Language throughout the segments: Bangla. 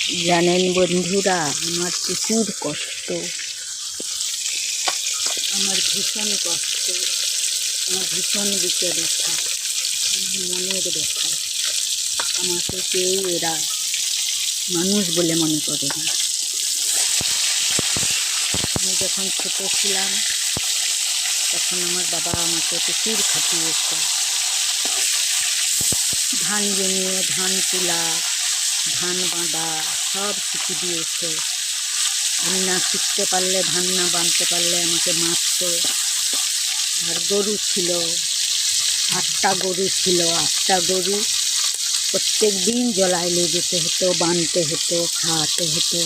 জানেন বন্ধুরা, আমার প্রচুর কষ্ট, আমার ভীষণ কষ্ট, আমার ভীষণ বুকে ব্যথা, আমার মনের ব্যথা। আমাকে কেউ এরা মানুষ বলে মনে করে না। আমি যখন ছোট ছিলাম তখন আমার বাবা আমাকে প্রচুর খাটিয়েছে। ধান জমিয়ে ধান তোলা, ধান বাঁধা সব শিখিয়ে দিয়েছে। আমি না শিখতে পারলে, ধান না বাঁধতে পারলে আমাকে মারতো। আর গরু ছিল, 8টা গরু ছিল। 8টা গরু প্রত্যেক দিন জলাইলে যেতে হতো, বাঁধতে হতো, খাওয়াতে হতো।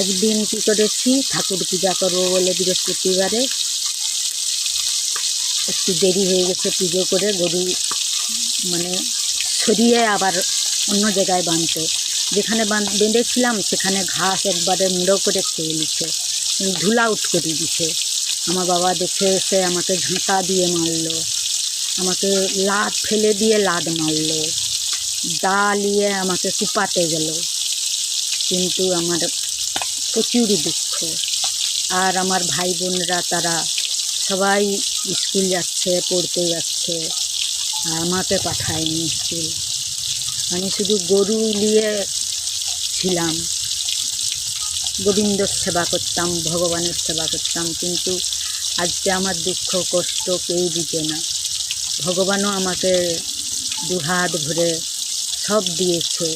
একদিন কী করেছি, ঠাকুর পূজা করবো বলে বৃহস্পতিবারে একটু দেরি হয়ে গেছে, পুজো করে গরু সরিয়ে আবার অন্য জায়গায় বাঁধতে, যেখানে বেঁধেছিলাম সেখানে ঘাস একবারে মুড়ো করে খেয়ে নিচ্ছে, ধুলা উঠ করে দিছে। আমার বাবা দেখে এসে আমাকে ঝাঁটা দিয়ে মারলো, আমাকে লাদ ফেলে দিয়ে লাদ মারলো, দা নিয়ে আমাকে কুপাতে গেল। কিন্তু আমার প্রচুর দুঃখ। আর আমার ভাই বোনরা তারা সবাই স্কুল যাচ্ছে, পড়তে যাচ্ছে, আর আমাকে পাঠায়নি স্কুল। আমি শুধু গরু নিয়ে ছিলাম, গোবিন্দর সেবা করতাম, ভগবানের সেবা করতাম। কিন্তু আজকে আমার দুঃখ কষ্ট কেউ দিতে না। ভগবানও আমাকে দুহাত ভরে সব দিয়েছে,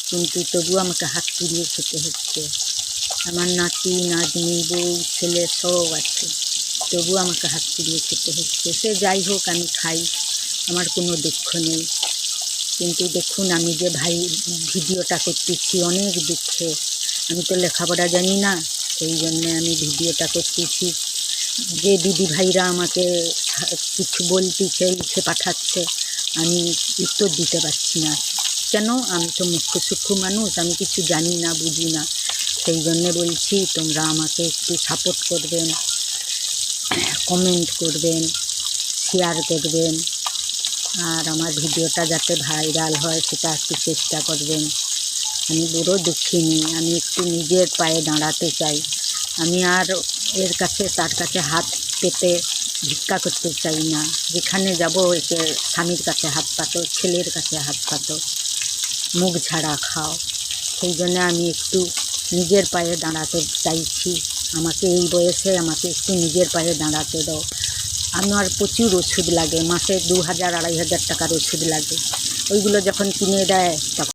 কিন্তু তবু আমাকে হাত পুড়িয়ে খেতে হচ্ছে। আমার নাতি নাতনি বউ ছেলে সব আছে, তবু আমাকে হাত পুড়িয়ে খেতে হচ্ছে। সে যাই হোক, আমি খাই, আমার কোনো দুঃখ নেই। কিন্তু দেখুন, আমি যে ভাই ভিডিওটা করতেছি অনেক দুঃখে। আমি তো লেখাপড়া জানি না, সেই জন্যে আমি ভিডিওটা করতেছি। যে দিদি ভাইরা আমাকে কিছু বলতেছে, লিখে পাঠাচ্ছে, আমি উত্তর দিতে পারছি না। কেন? আমি তো মুখ্য সূক্ষ্ম মানুষ, আমি কিছু জানি না, বুঝি না। সেই জন্যে বলছি, তোমরা আমাকে একটু সাপোর্ট করবেন, কমেন্ট করবেন, শেয়ার করবেন, আর আমার ভিডিওটা যাতে ভাইরাল হয় সেটা একটু চেষ্টা করবেন। আমি বড় দুঃখিনী, আমি একটু নিজের পায়ে দাঁড়াতে চাই। আমি আর এর কাছে তার কাছে হাত পেতে ভিক্ষা করতে চাই না। যেখানে যাব একে স্বামীর কাছে হাত পাতো, ছেলের কাছে হাত পাতো, মুখ ঝাড়া খাও। সেই জন্য আমি একটু নিজের পায়ে দাঁড়াতে চাইছি। আমাকে এই বয়সে আমাকে একটু নিজের পায়ে দাঁড়াতে দাও। আমার প্রচুর ওষুধ লাগে, মাসে 2000-2500 টাকার ওষুধ লাগে। ওইগুলো যখন কিনে দেয় তখন